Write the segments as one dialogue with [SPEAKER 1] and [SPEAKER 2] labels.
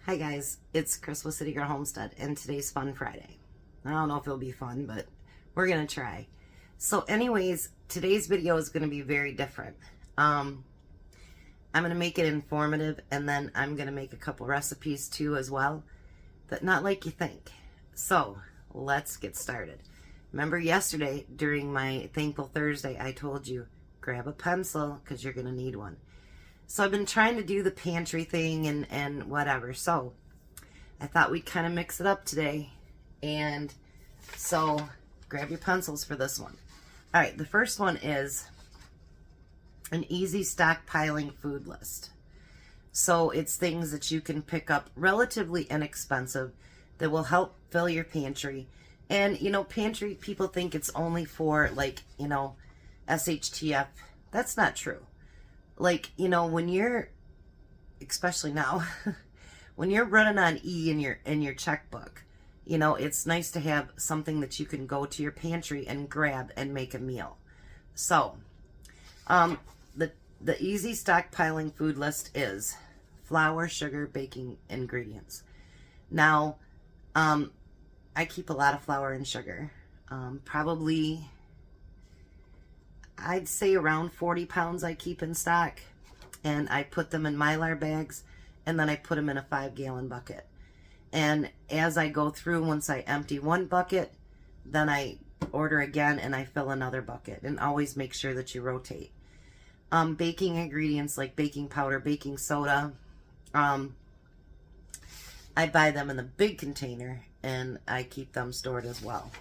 [SPEAKER 1] Hi guys, it's Chris with City Girl Homestead, and today's Fun Friday. I don't know if it'll be fun, but we're gonna try. So anyways, today's video is gonna be very different. I'm gonna make it informative, and then I'm gonna make a couple recipes too as well, but not like you think. So let's get started. Remember yesterday during my Thankful Thursday, I told you, grab a pencil because you're gonna need one. So I've been trying to do the pantry thing and whatever. So I thought we'd kind of mix it up today. And so grab your pencils for this one. All right, the first one is an easy stockpiling food list. So it's things that you can pick up relatively inexpensive that will help fill your pantry. And, you know, pantry, people think it's only for, like, you know, shtf. That's not true. Like, you know, when you're, especially now, when you're running on E in your checkbook, you know, it's nice to have something that you can go to your pantry and grab and make a meal. So, the easy stockpiling food list is flour, sugar, baking ingredients. Now, I keep a lot of flour and sugar, probably, I'd say around 40 pounds I keep in stock, and I put them in Mylar bags, and then I put them in a 5-gallon bucket. And as I go through, once I empty one bucket, then I order again and I fill another bucket, and always make sure that you rotate. Baking ingredients like baking powder, baking soda, I buy them in the big container and I keep them stored as well.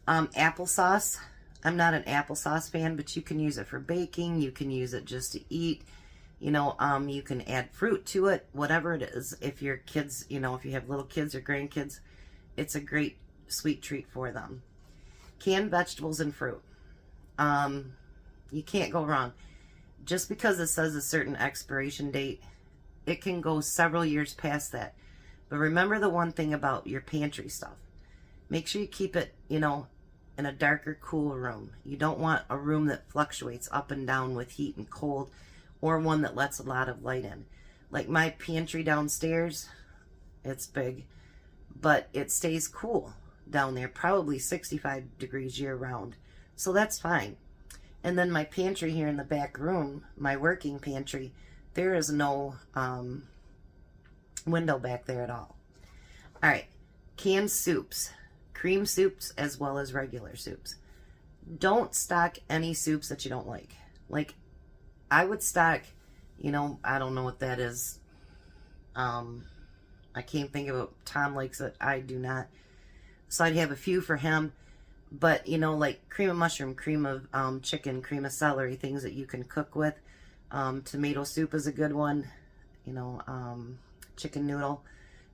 [SPEAKER 1] Applesauce. I'm not an applesauce fan, but you can use it for baking. You can use it just to eat. You know, you can add fruit to it, whatever it is. If your kids, you know, if you have little kids or grandkids, it's a great sweet treat for them. Canned vegetables and fruit. You can't go wrong. Just because it says a certain expiration date, it can go several years past that. But remember the one thing about your pantry stuff. Make sure you keep it, you know, in a darker, cool room. You don't want a room that fluctuates up and down with heat and cold, or one that lets a lot of light in. Like my pantry downstairs, it's big, but it stays cool down there, probably 65 degrees year round. So that's fine. And then my pantry here in the back room, my working pantry, there is no window back there at all. All right, canned soups. Cream soups as well as regular soups. Don't stock any soups that you don't like. Like, I would stock, you know, I don't know what that is. I can't think of what Tom likes that I do not. So I'd have a few for him. But, you know, like cream of mushroom, cream of chicken, cream of celery, things that you can cook with. Tomato soup is a good one. You know, chicken noodle.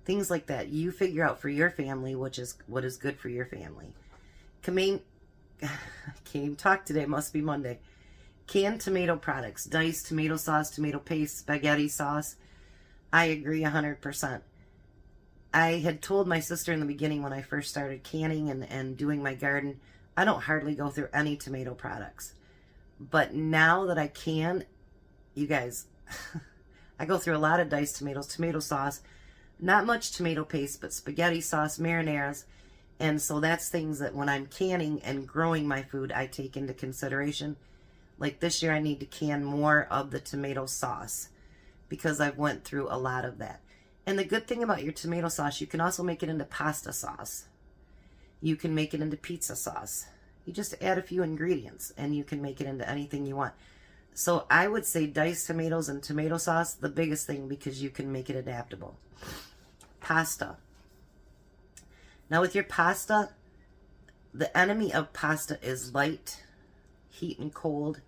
[SPEAKER 1] Things like that. You figure out for your family what is good for your family. I can't even talk today. It must be Monday. Canned tomato products. Diced tomato sauce, tomato paste, spaghetti sauce. I agree 100%. I had told my sister in the beginning when I first started canning and doing my garden, I don't hardly go through any tomato products. But now that I can, you guys, I go through a lot of diced tomatoes, tomato sauce, not much tomato paste, but spaghetti sauce, marinaras. And so that's things that when I'm canning and growing my food, I take into consideration. Like this year, I need to can more of the tomato sauce because I've went through a lot of that. And the good thing about your tomato sauce, you can also make it into pasta sauce. You can make it into pizza sauce. You just add a few ingredients and you can make it into anything you want. So I would say diced tomatoes and tomato sauce, the biggest thing, because you can make it adaptable. Pasta. Now with your pasta, the enemy of pasta is light, heat and cold,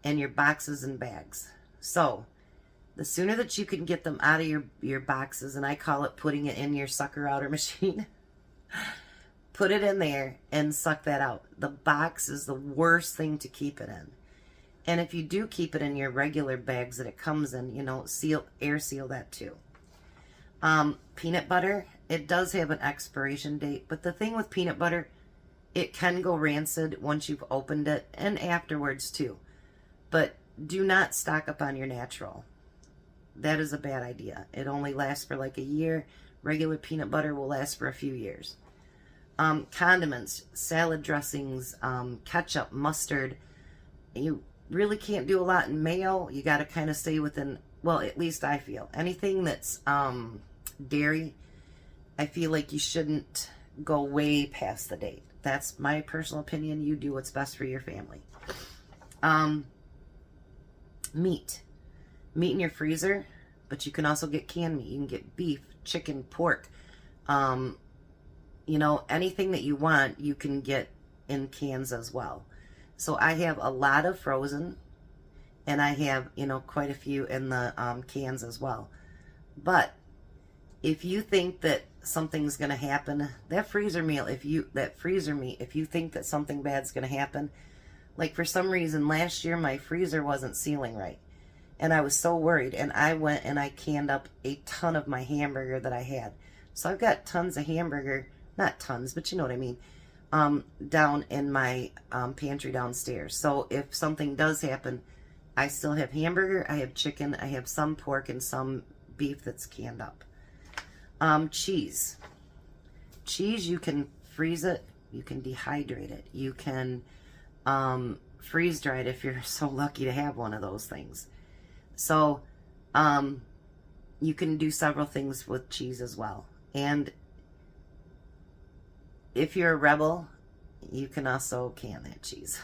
[SPEAKER 1] and your boxes and bags. So the sooner that you can get them out of your boxes, and I call it putting it in your sucker outer machine, put it in there and suck that out. The box is the worst thing to keep it in. And if you do keep it in your regular bags that it comes in, you know, air seal that too. Peanut butter, it does have an expiration date, but the thing with peanut butter, it can go rancid once you've opened it and afterwards too. But do not stock up on your natural. that is a bad idea. It only lasts for like a year. Regular peanut butter will last for a few years. Condiments, salad dressings, ketchup, mustard. You really can't do a lot in mayo. You got to kind of stay within, well, at least I feel. Anything that's dairy, I feel like you shouldn't go way past the date. That's my personal opinion. You do what's best for your family. Meat in your freezer, but you can also get canned meat. You can get beef, chicken, pork, you know, anything that you want, you can get in cans as well. So I have a lot of frozen, and I have, you know, quite a few in the cans as well. But if you think that something's going to happen, that freezer meat, if you think that something bad's going to happen, like for some reason last year my freezer wasn't sealing right, and I was so worried, and I went and I canned up a ton of my hamburger that I had. So I've got tons of hamburger, not tons, but you know what I mean, down in my pantry downstairs. So if something does happen, I still have hamburger, I have chicken, I have some pork, and some beef that's canned up. Cheese, you can freeze it, you can dehydrate it, you can freeze dry it if you're so lucky to have one of those things. So you can do several things with cheese as well. And if you're a rebel, you can also can that cheese.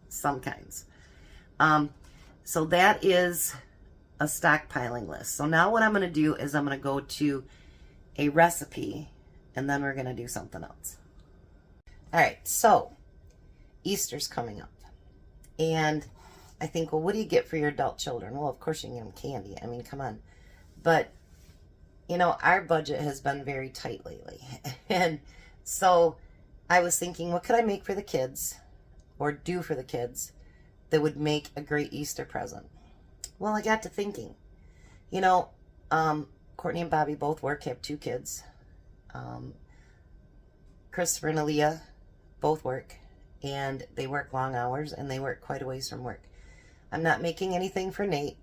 [SPEAKER 1] Some kinds. So that is a stockpiling list. So now what I'm going to do is I'm going to go to a recipe, and then we're going to do something else. All right, so Easter's coming up, and I think, well, what do you get for your adult children? Well, of course you can get them candy. I mean, come on. But, you know, our budget has been very tight lately. And so I was thinking, what could I make for the kids, or do for the kids, that would make a great Easter present? Well, I got to thinking, you know, Courtney and Bobby both work, have 2 kids. Christopher and Aaliyah both work, and they work long hours, and they work quite a ways from work. I'm not making anything for Nate,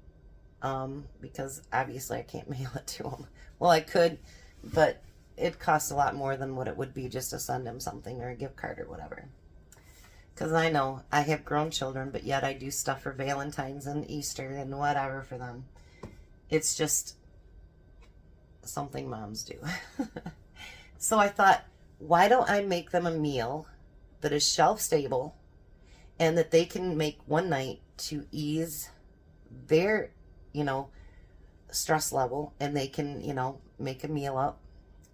[SPEAKER 1] because obviously I can't mail it to him. Well, I could, but it costs a lot more than what it would be just to send him something, or a gift card or whatever. Because I know I have grown children, but yet I do stuff for Valentine's and Easter and whatever for them. It's just something moms do. So I thought, why don't I make them a meal that is shelf stable and that they can make one night to ease their, you know, stress level, and they can, you know, make a meal up.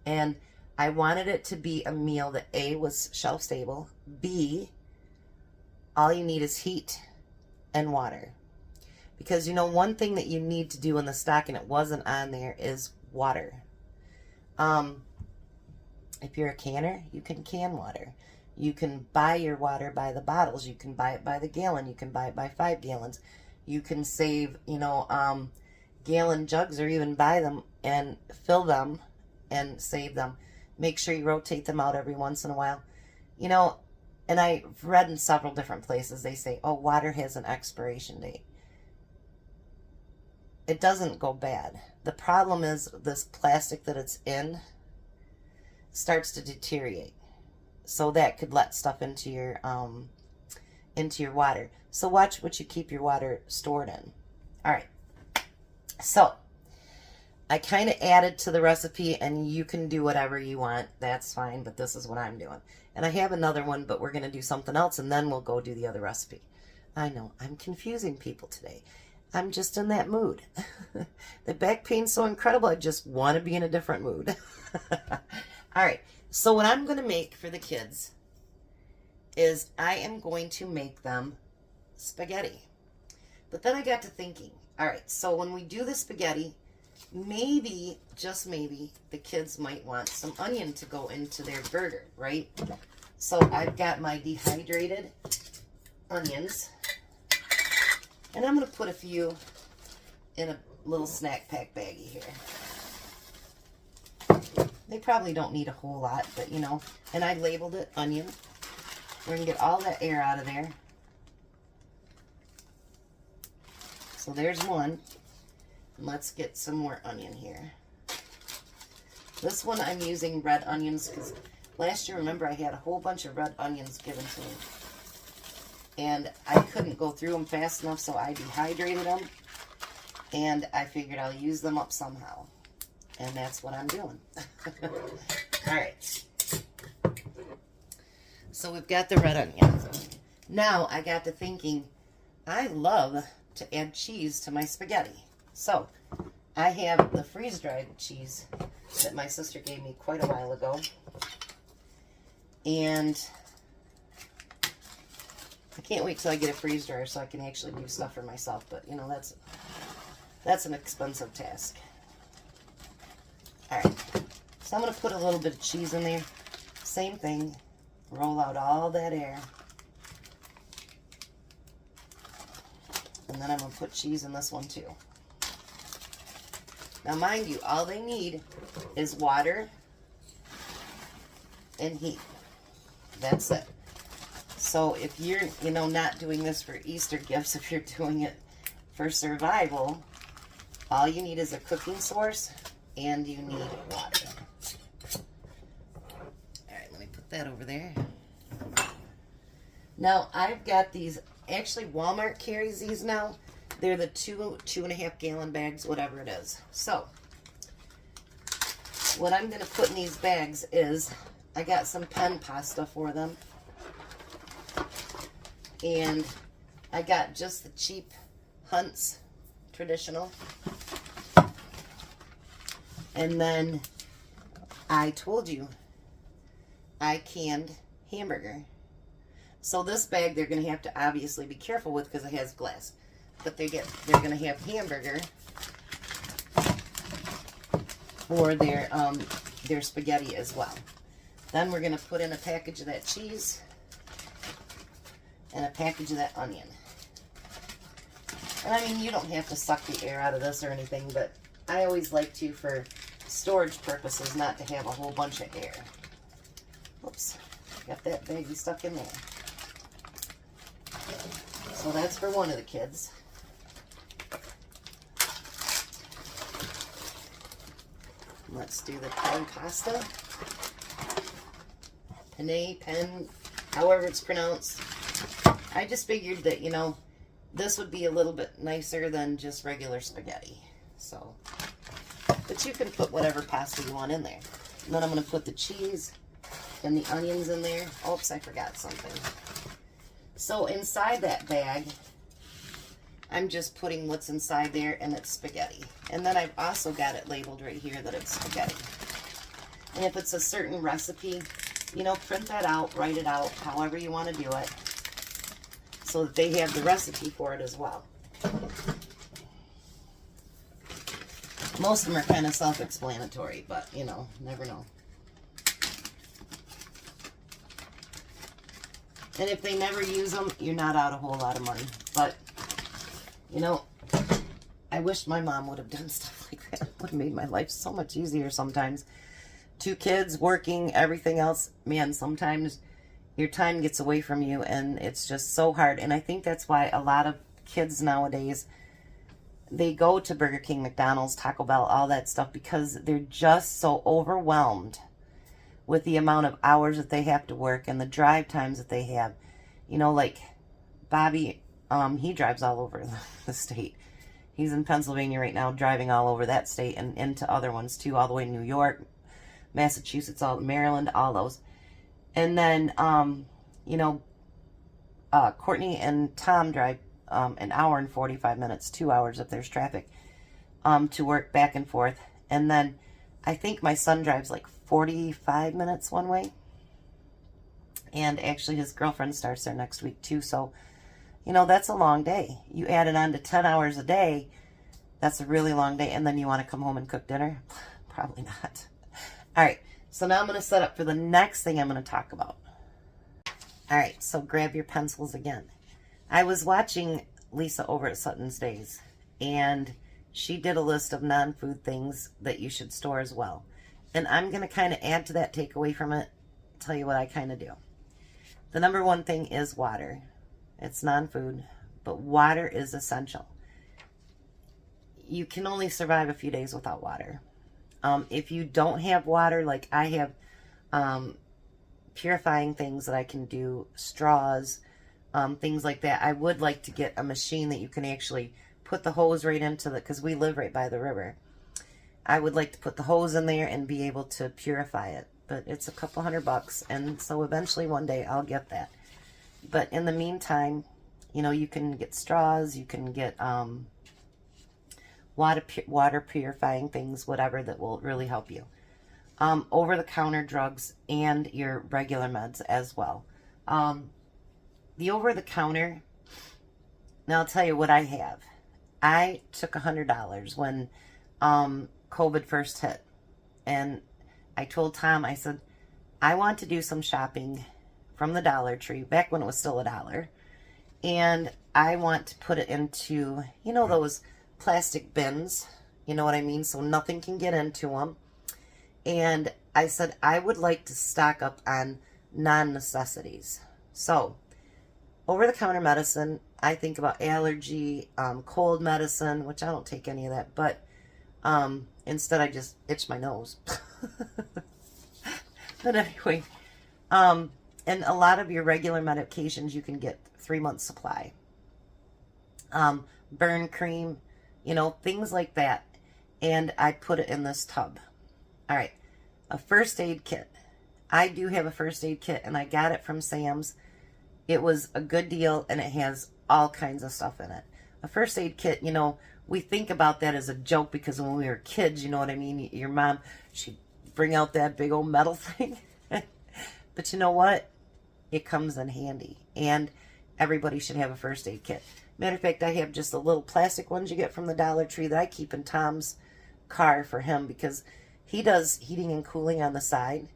[SPEAKER 1] And I wanted it to be a meal that A, was shelf stable, B, all you need is heat and water. Because, you know, one thing that you need to do in the stock, and it wasn't on there, is water. If you're a canner, you can can water. You can buy your water by the bottles. You can buy it by the gallon. You can buy it by 5 gallons. You can save, you know, gallon jugs, or even buy them and fill them and save them. Make sure you rotate them out every once in a while. You know, and I've read in several different places, they say, oh, water has an expiration date. It doesn't go bad. The problem is this plastic that it's in starts to deteriorate. So that could let stuff into your water. So watch what you keep your water stored in. All right. So I kind of added to the recipe, and you can do whatever you want. That's fine, but this is what I'm doing. And I have another one, but we're going to do something else, and then we'll go do the other recipe. I know, I'm confusing people today. I'm just in that mood. The back pain's so incredible, I just want to be in a different mood. All right, so what I'm going to make for the kids is I am going to make them spaghetti. But then I got to thinking, all right, so when we do the spaghetti, maybe, just maybe, the kids might want some onion to go into their burger, right? So I've got my dehydrated onions, and I'm going to put a few in a little snack pack baggie here. They probably don't need a whole lot, but you know, and I labeled it onion. We're going to get all that air out of there. So there's one. Let's get some more onion here. This one I'm using red onions because last year, remember, I had a whole bunch of red onions given to me. And I couldn't go through them fast enough, so I dehydrated them. And I figured I'll use them up somehow. And that's what I'm doing. Alright. So we've got the red onion. Now I got to thinking, I love to add cheese to my spaghetti. So I have the freeze-dried cheese that my sister gave me quite a while ago. And I can't wait till I get a freeze dryer so I can actually do stuff for myself. But, you know, that's an expensive task. Alright, so I'm going to put a little bit of cheese in there. Same thing. Roll out all that air. And then I'm going to put cheese in this one too. Now, mind you, all they need is water and heat. That's it. So if you're, you know, not doing this for Easter gifts, if you're doing it for survival, all you need is a cooking source and you need water. Alright, let me put that over there. Now, I've got these, actually Walmart carries these now. They're the 2.5 gallon bags, whatever it is. So, what I'm going to put in these bags is, I got some pen pasta for them. And I got just the cheap Hunt's traditional. And then I told you I canned hamburger. So this bag they're going to have to obviously be careful with because it has glass. But they're going to have hamburger for their spaghetti as well. Then we're going to put in a package of that cheese and a package of that onion. And I mean, you don't have to suck the air out of this or anything, but I always like to, for storage purposes, not to have a whole bunch of air. Oops, got that baggie stuck in there. So that's for one of the kids. Let's do the pen pasta. Pen, however it's pronounced. I just figured that, you know, this would be a little bit nicer than just regular spaghetti. So, but you can put whatever pasta you want in there. And then I'm going to put the cheese and the onions in there. Oops, I forgot something. So inside that bag, I'm just putting what's inside there, and it's spaghetti. And then I've also got it labeled right here that it's spaghetti. And if it's a certain recipe, you know, print that out, write it out, however you want to do it, so that they have the recipe for it as well. Most of them are kind of self-explanatory, but, you know, never know. And if they never use them, you're not out a whole lot of money. But, you know, I wish my mom would have done stuff like that. It would have made my life so much easier sometimes. 2 kids, working, everything else. Man, sometimes your time gets away from you, and it's just so hard. And I think that's why a lot of kids nowadays, they go to Burger King, McDonald's, Taco Bell, all that stuff, because they're just so overwhelmed with the amount of hours that they have to work and the drive times that they have. You know, like Bobby, he drives all over the state. He's in Pennsylvania right now, driving all over that state and into other ones too, all the way to New York, Massachusetts, all Maryland, all those. And then, you know, Courtney and Tom drive an hour and 45 minutes, 2 hours if there's traffic, to work back and forth. And then I think my son drives like 45 minutes one way. And actually his girlfriend starts there next week too. So, you know, that's a long day. You add it on to 10 hours a day, that's a really long day. And then you want to come home and cook dinner? Probably not. All right, so now I'm going to set up for the next thing I'm going to talk about. All right, so grab your pencils again. I was watching Lisa over at Sutton's Days, and she did a list of non-food things that you should store as well. And I'm going to kind of add to that, take away from it, tell you what I kind of do. The number one thing is water. It's non-food, but water is essential. you can only survive a few days without water. If you don't have water, like I have purifying things that I can do, straws, things like that. I would like to get a machine that you can actually put the hose right into because we live right by the river. I would like to put the hose in there and be able to purify it, but it's a couple $100, and so eventually one day I'll get that. But in the meantime, you know, you can get straws, you can get water purifying things, whatever, that will really help you. Over-the-counter drugs and your regular meds as well. The over-the-counter, now I'll tell you what I have. I took $100 when COVID first hit, and I told Tom, I said, I want to do some shopping from the Dollar Tree, back when it was still $1, and I want to put it into, you know, those plastic bins, you know what I mean, so nothing can get into them. And I said I would like to stock up on non-necessities. So over-the-counter medicine, I think about allergy, cold medicine, which I don't take any of that, but instead I just itch my nose. But anyway, and a lot of your regular medications you can get 3 months supply. Burn cream, you know, things like that. And I put it in this tub. All right, a first aid kit. I do have a first aid kit, and I got it from Sam's. It was a good deal, and it has all kinds of stuff in it. A first aid kit, you know, we think about that as a joke because when we were kids, you know what I mean? Your mom, she'd bring out that big old metal thing. But you know what? It comes in handy, and everybody should have a first aid kit. Matter of fact, I have just the little plastic ones you get from the Dollar Tree that I keep in Tom's car for him because he does heating and cooling on the side,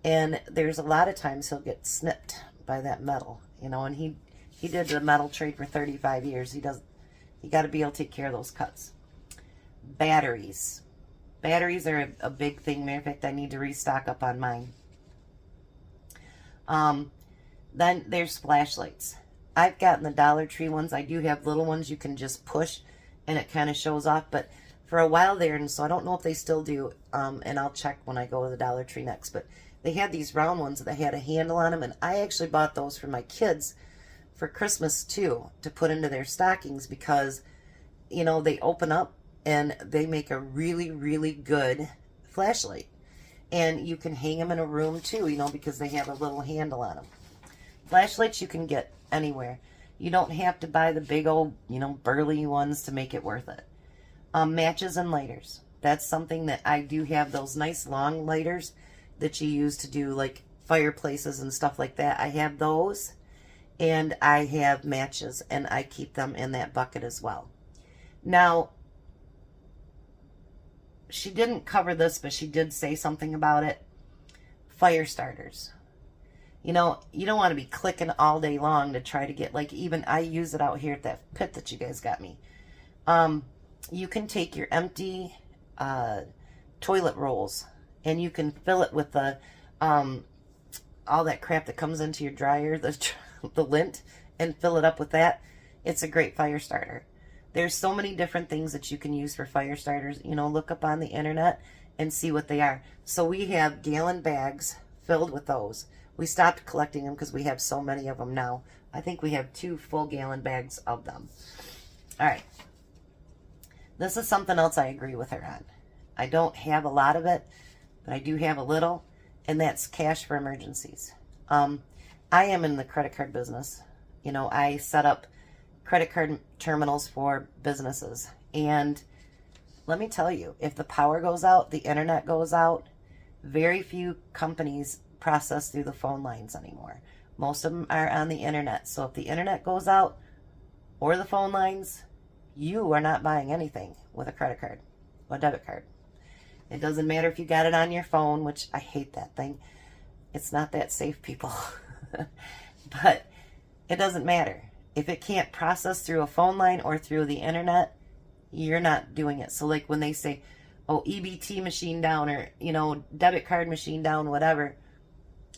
[SPEAKER 1] and there's a lot of times he'll get snipped by that metal, you know, and he did the metal trade for 35 years. You got to be able to take care of those cuts. Batteries. Batteries are a big thing. Matter of fact, I need to restock up on mine. Then there's flashlights. I've gotten the Dollar Tree ones. I do have little ones you can just push and it kind of shows off, but for a while there, and so I don't know if they still do, and I'll check when I go to the Dollar Tree next, but they had these round ones that had a handle on them, and I actually bought those for my kids for Christmas too, to put into their stockings because, you know, they open up and they make a really, really good flashlight. And you can hang them in a room too, you know, because they have a little handle on them. Flashlights you can get anywhere. You don't have to buy the big old, you know, burly ones to make it worth it. Matches and lighters. That's something that I do have, those nice long lighters that you use to do like fireplaces and stuff like that. I have those, and I have matches, and I keep them in that bucket as well. Now, she didn't cover this, but she did say something about it. Fire starters. You know, you don't want to be clicking all day long to try to get, like, even I use it out here at that pit that you guys got me. You can take your empty toilet rolls and you can fill it with the all that crap that comes into your dryer, the lint, and fill it up with that. It's a great fire starter. There's so many different things that you can use for fire starters. You know, look up on the internet and see what they are. So we have gallon bags filled with those. We stopped collecting them because we have so many of them now. I think we have 2 full gallon bags of them. All right. This is something else I agree with her on. I don't have a lot of it, but I do have a little, and that's cash for emergencies. I am in the credit card business. You know, I set up credit card terminals for businesses, and let me tell you, if the power goes out, the internet goes out, very few companies process through the phone lines anymore. Most of them are on the internet. So if the internet goes out or the phone lines, you are not buying anything with a credit card or a debit card. It doesn't matter if you got it on your phone, which I hate that thing. It's not that safe, people. But it doesn't matter. If it can't process through a phone line or through the internet, you're not doing it. So like when they say, oh, EBT machine down, or, you know, debit card machine down, whatever,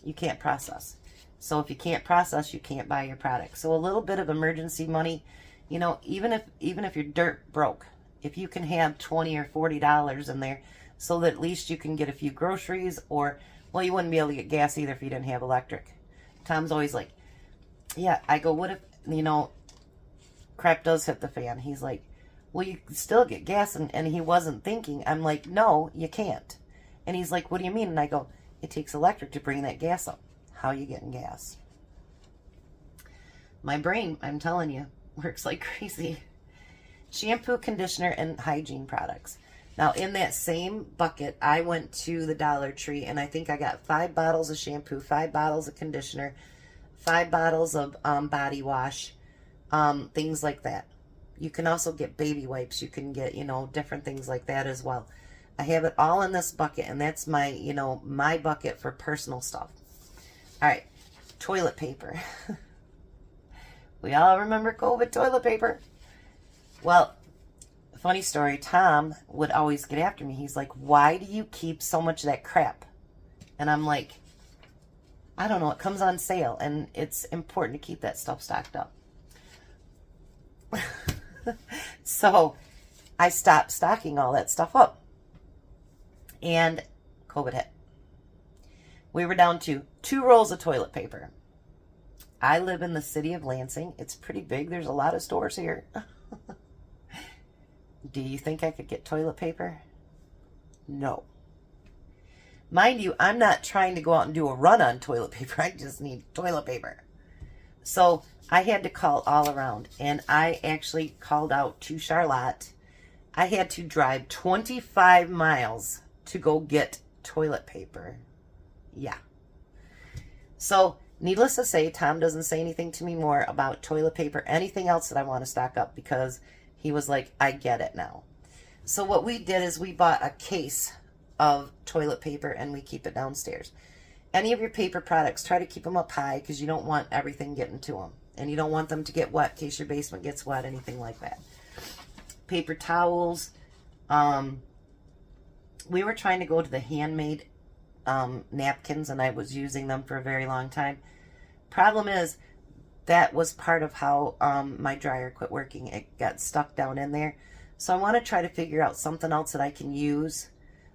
[SPEAKER 1] you can't process. So if you can't process, you can't buy your product. So a little bit of emergency money, you know, even if you're dirt broke if you can have $20 or $40 in there so that at least you can get a few groceries, or, well, you wouldn't be able to get gas either if you didn't have electric. Tom's always like, yeah, I go, what if, crap does hit the fan? He's like, well, you can still get gas. And he wasn't thinking. I'm like, no, you can't. And he's like, what do you mean? And I go, it takes electric to bring that gas up. How are you getting gas? My brain, I'm telling you, works like crazy. Shampoo, conditioner, and hygiene products. Now, in that same bucket, I went to the Dollar Tree, and I think I got 5 bottles of shampoo, 5 bottles of conditioner, 5 bottles of body wash, things like that. You can also get baby wipes. You can get, different things like that as well. I have it all in this bucket, and that's my, my bucket for personal stuff. All right, toilet paper. We all remember COVID toilet paper. Well, funny story, Tom would always get after me. He's like, why do you keep so much of that crap? And I'm like, I don't know, it comes on sale, and it's important to keep that stuff stocked up. So I stopped stocking all that stuff up. And COVID hit. We were down to 2 rolls of toilet paper. I live in the city of Lansing. It's pretty big. There's a lot of stores here. Do you think I could get toilet paper? No. Mind you, I'm not trying to go out and do a run on toilet paper. I just need toilet paper. So I had to call all around. And I actually called out to Charlotte. I had to drive 25 miles to go get toilet paper. Yeah. So, needless to say, Tom doesn't say anything to me more about toilet paper, anything else that I want to stock up, because he was like, I get it now. So what we did is we bought a case of toilet paper, and we keep it downstairs. Any of your paper products, try to keep them up high, because you don't want everything getting to them. And you don't want them to get wet in case your basement gets wet, anything like that. Paper towels. We were trying to go to the handmade napkins, and I was using them for a very long time. Problem is, that was part of how my dryer quit working. It got stuck down in there. So I want to try to figure out something else that I can use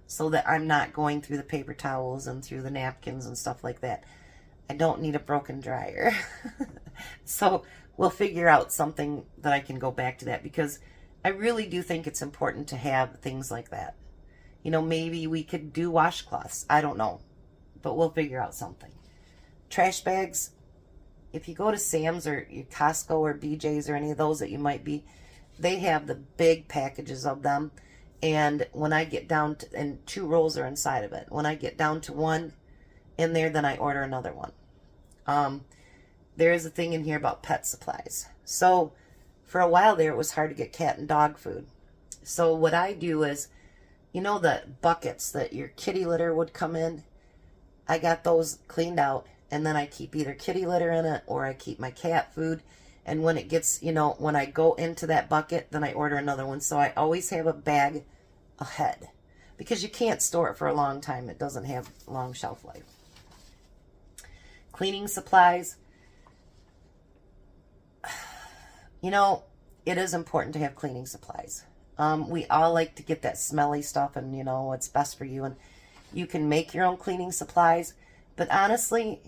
[SPEAKER 1] so that I'm not going through the paper towels and through the napkins and stuff like that. I don't need a broken dryer. So we'll figure out something that I can go back to that, because I really do think it's important to have things like that. Maybe we could do washcloths. I don't know. But we'll figure out something. Trash bags. If you go to Sam's or your Costco or BJ's or any of those that you might be, they have the big packages of them. And when I get down to, and 2 rolls are inside of it. When I get down to 1 in there, then I order another one. There is a thing in here about pet supplies. So for a while there, it was hard to get cat and dog food. So what I do is, the buckets that your kitty litter would come in, I got those cleaned out, and then I keep either kitty litter in it or I keep my cat food. And when it gets, when I go into that bucket, then I order another one. So I always have a bag ahead, because you can't store it for a long time. It doesn't have long shelf life. Cleaning supplies. It is important to have cleaning supplies. We all like to get that smelly stuff, and what's best for you, and you can make your own cleaning supplies, but honestly,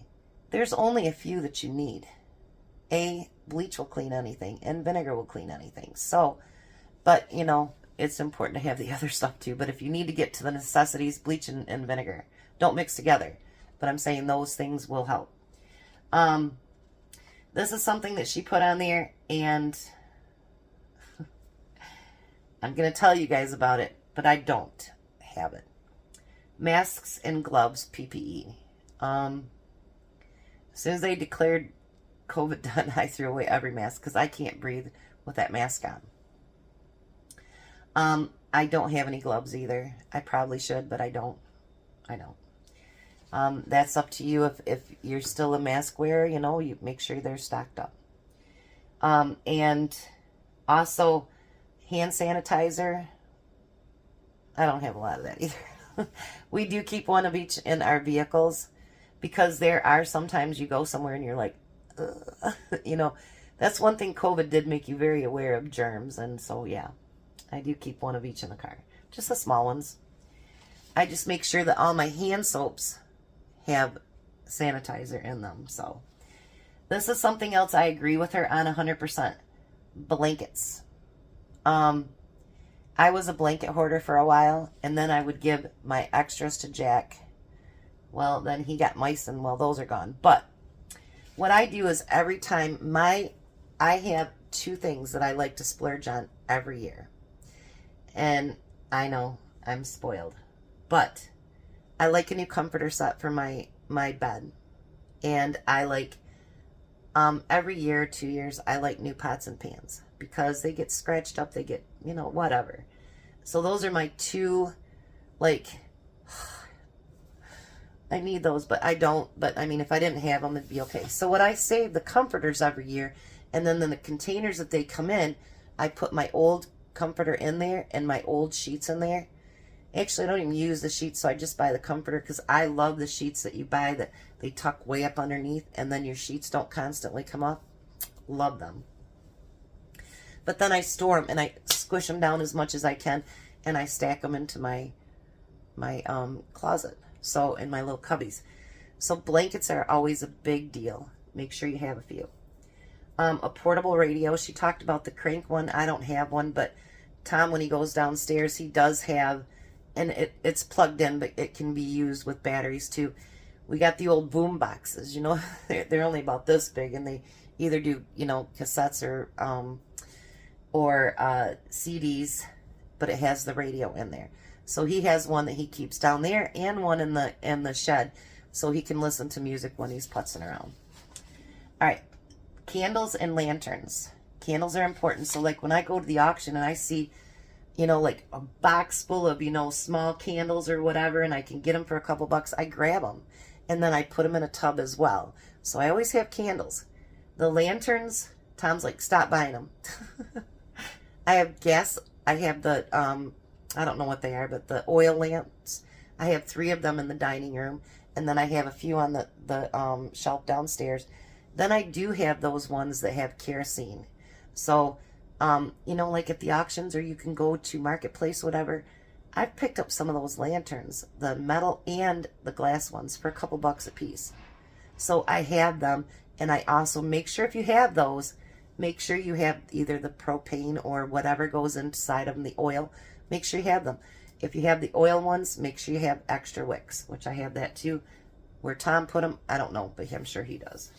[SPEAKER 1] there's only a few that you need. Bleach will clean anything, and vinegar will clean anything. So, but it's important to have the other stuff too. But if you need to get to the necessities, bleach and vinegar don't mix together, but I'm saying those things will help. This is something that she put on there, and I'm going to tell you guys about it, but I don't have it. Masks and gloves, PPE. As soon as they declared COVID done, I threw away every mask, because I can't breathe with that mask on. I don't have any gloves either. I probably should, but I don't. That's up to you. If you're still a mask wearer, you make sure they're stocked up. And also hand sanitizer. I don't have a lot of that either. We do keep one of each in our vehicles, because there are sometimes you go somewhere and you're like, ugh. That's one thing COVID did make you very aware of germs. And so, yeah. I do keep one of each in the car. Just the small ones. I just make sure that all my hand soaps have sanitizer in them. So this is something else I agree with her on 100%. Blankets. I was a blanket hoarder for a while, and then I would give my extras to Jack. Well, then he got mice, and well, those are gone. But what I do is every time I have 2 things that I like to splurge on every year. And I know I'm spoiled, but I like a new comforter set for my bed. And I like, every year, 2 years, I like new pots and pans because they get scratched up, they get, you know, whatever. So those are my 2, like, I need those, but I don't. But I mean, if I didn't have them, it'd be okay. So what I save the comforters every year, and then the containers that they come in, I put my old comforter in there and my old sheets in there. Actually, I don't even use the sheets, so I just buy the comforter because I love the sheets that you buy that they tuck way up underneath, and then your sheets don't constantly come up. Love them. But then I store them and I squish them down as much as I can, and I stack them into my closet. So in my little cubbies. So blankets are always a big deal. Make sure you have a few. A portable radio. She talked about the crank one. I don't have one, but Tom, when he goes downstairs, he does have, and it's plugged in, but it can be used with batteries too. We got the old boom boxes, you know, they're only about this big, and they either do, you know, cassettes or CDs, but it has the radio in there. So he has one that he keeps down there and one in the shed, so he can listen to music when he's putzing around. All right, candles and lanterns. Candles are important. So like when I go to the auction and I see, you know, like a box full of, you know, small candles or whatever, and I can get them for a couple bucks, I grab them. And then I put them in a tub as well. So I always have candles. The lanterns, Tom's like, stop buying them. I have gas. I have the, I don't know what they are, but the oil lamps. I have 3 of them in the dining room. And then I have a few on the shelf downstairs. Then I do have those ones that have kerosene. So, you know, like at the auctions, or you can go to Marketplace, whatever. I've picked up some of those lanterns, the metal and the glass ones, for a couple bucks a piece. So I have them, and I also make sure if you have those, make sure you have either the propane or whatever goes inside of them, the oil. Make sure you have them. If you have the oil ones, make sure you have extra wicks, which I have that too. Where Tom put them, I don't know, but I'm sure he does.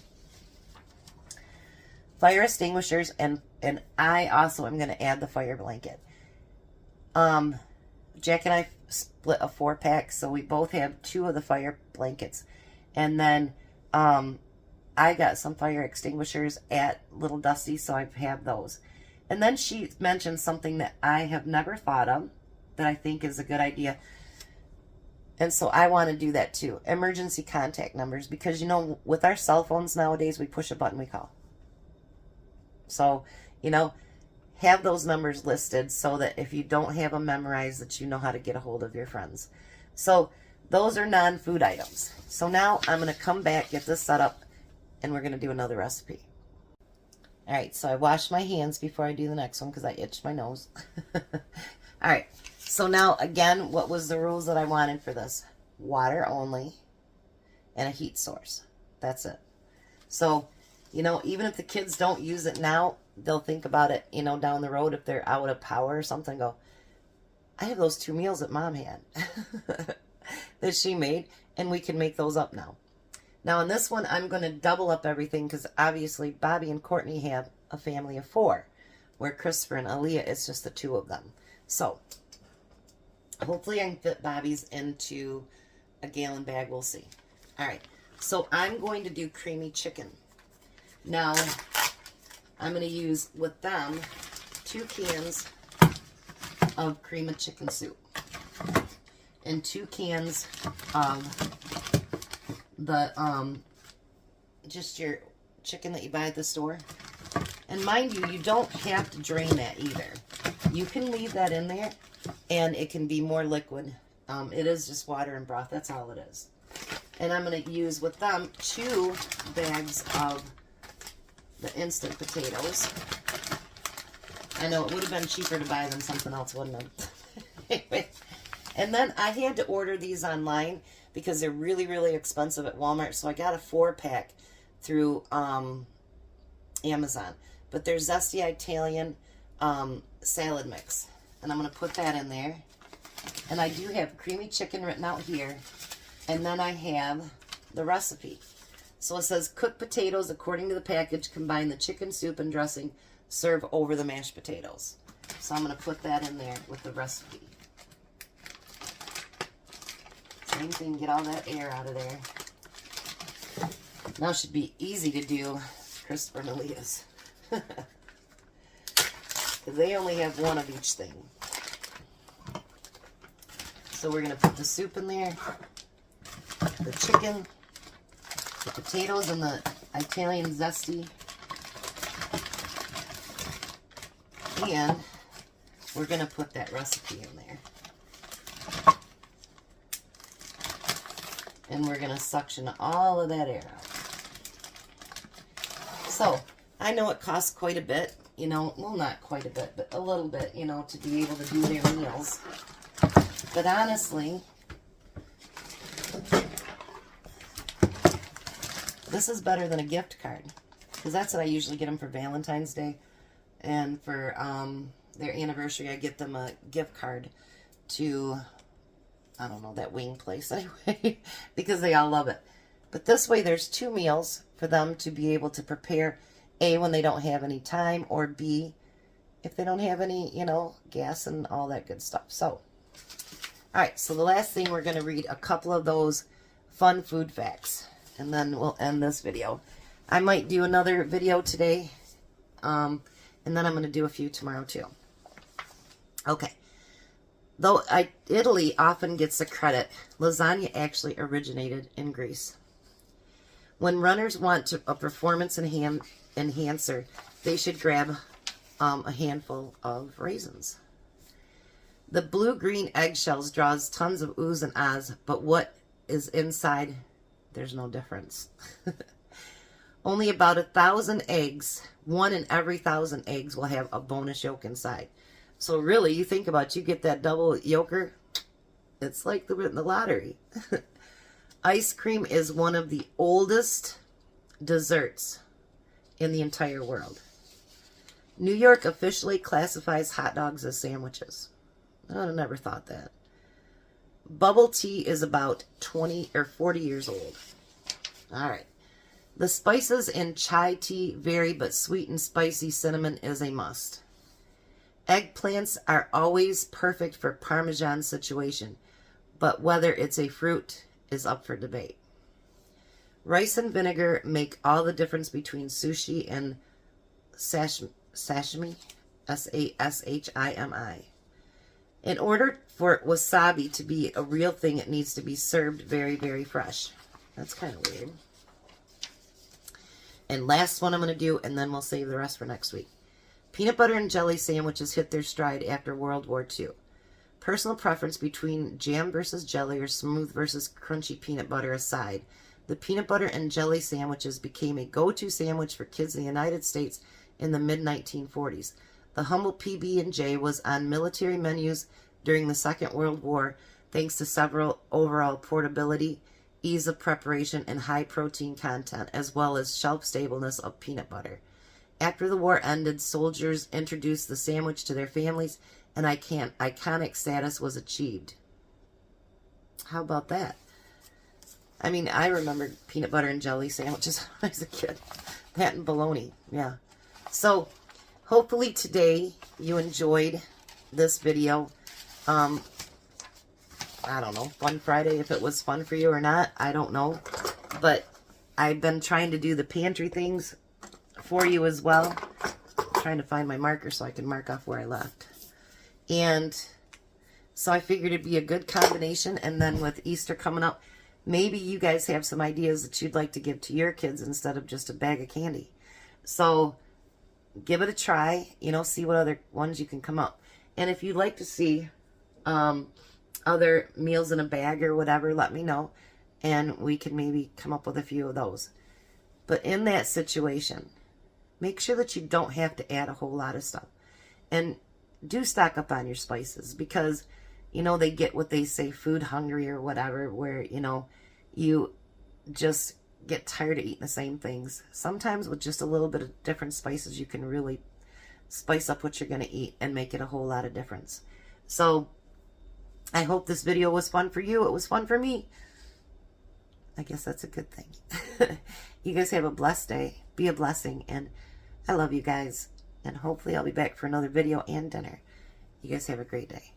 [SPEAKER 1] Fire extinguishers, and I also am going to add the fire blanket. Jack and I split a 4-pack, so we both have 2 of the fire blankets. And then I got some fire extinguishers at Little Dusty, so I have those. And then she mentioned something that I have never thought of that I think is a good idea. And so I want to do that too. Emergency contact numbers, because, you know, with our cell phones nowadays, we push a button, we call. So, you know, have those numbers listed so that if you don't have them memorized, that you know how to get a hold of your friends. So those are non-food items. So now I'm going to come back, get this set up, and we're going to do another recipe. All right, so I washed my hands before I do the next one because I itched my nose. All right, so now again, what was the rules that I wanted for this? Water only and a heat source. That's it. So, you know, even if the kids don't use it now, they'll think about it, you know, down the road if they're out of power or something. Go, I have those 2 meals that Mom had that she made, and we can make those up now. Now, in this one, I'm going to double up everything because obviously Bobby and Courtney have a family of 4, where Christopher and Aaliyah, it's just the 2 of them. So, hopefully I can fit Bobby's into a gallon bag. We'll see. All right. So, I'm going to do creamy chicken. Now, I'm going to use with them 2 cans of cream of chicken soup and 2 cans of the just your chicken that you buy at the store. And mind you, you don't have to drain that either. You can leave that in there and it can be more liquid. It is just water and broth. That's all it is. And I'm going to use with them 2 bags of the instant potatoes. I know it would have been cheaper to buy than something else, wouldn't it? Anyway, and then I had to order these online because they're really, really expensive at Walmart. So I got a 4-pack through Amazon. But they're Zesty Italian salad mix. And I'm going to put that in there. And I do have creamy chicken written out here. And then I have the recipe. So it says, cook potatoes according to the package. Combine the chicken soup and dressing. Serve over the mashed potatoes. So I'm going to put that in there with the recipe. Same thing, get all that air out of there. Now it should be easy to do Christopher and Aaliyah's. They only have one of each thing. So we're going to put the soup in there, the chicken, the potatoes, and the Italian zesty. And we're going to put that recipe in there. And we're going to suction all of that air out. So, I know it costs quite a bit, you know, well, not quite a bit, but a little bit, you know, to be able to do their meals. But honestly, this is better than a gift card. Because that's what I usually get them for Valentine's Day. And for their anniversary, I get them a gift card to, I don't know, that wing place anyway. Because they all love it. But this way, there's 2 meals for them to be able to prepare. A, when they don't have any time. Or B, if they don't have any, you know, gas and all that good stuff. So, alright, so the last thing, we're going to read a couple of those fun food facts. And then we'll end this video. I might do another video today. And then I'm going to do a few tomorrow too. Okay. Though Italy often gets the credit, lasagna actually originated in Greece. When runners want a performance enhancer, they should grab a handful of raisins. The blue-green eggshells draws tons of oohs and ahs, but what is inside, there's no difference. Only about 1,000 eggs, 1 in every 1,000 eggs will have a bonus yolk inside. So really, you think about it, you get that double yolker, it's like the lottery. Ice cream is one of the oldest desserts in the entire world. New York officially classifies hot dogs as sandwiches. I would have never thought that. Bubble tea is about 20 or 40 years old. All right. The spices in chai tea vary, but sweet and spicy cinnamon is a must. Eggplants are always perfect for Parmesan situation, but whether it's a fruit is up for debate. Rice and vinegar make all the difference between sushi and sashimi, S-A-S-H-I-M-I. In order for wasabi to be a real thing, it needs to be served very, very fresh. That's kind of weird. And last one I'm going to do, and then we'll save the rest for next week. Peanut butter and jelly sandwiches hit their stride after World War II. Personal preference between jam versus jelly or smooth versus crunchy peanut butter aside, the peanut butter and jelly sandwiches became a go-to sandwich for kids in the United States in the mid-1940s. The humble PB&J was on military menus during the Second World War thanks to several overall portability, ease of preparation, and high protein content, as well as shelf-stableness of peanut butter. After the war ended, soldiers introduced the sandwich to their families, and iconic status was achieved. How about that? I mean, I remember peanut butter and jelly sandwiches when I was a kid. That and bologna, yeah. So, hopefully today you enjoyed this video. I don't know, Fun Friday, if it was fun for you or not, I don't know. But I've been trying to do the pantry things for you as well. I'm trying to find my marker so I can mark off where I left. And so I figured it'd be a good combination. And then with Easter coming up, maybe you guys have some ideas that you'd like to give to your kids instead of just a bag of candy. So give it a try, you know, see what other ones you can come up. And if you'd like to see other meals in a bag or whatever, let me know. And we can maybe come up with a few of those. But in that situation, make sure that you don't have to add a whole lot of stuff. And do stock up on your spices, because, you know, they get what they say, food hungry or whatever, where, you know, you just get tired of eating the same things. Sometimes with just a little bit of different spices, you can really spice up what you're going to eat and make it a whole lot of difference. So I hope this video was fun for you. It was fun for me. I guess that's a good thing. You guys have a blessed day. Be a blessing. And I love you guys. And hopefully I'll be back for another video and dinner. You guys have a great day.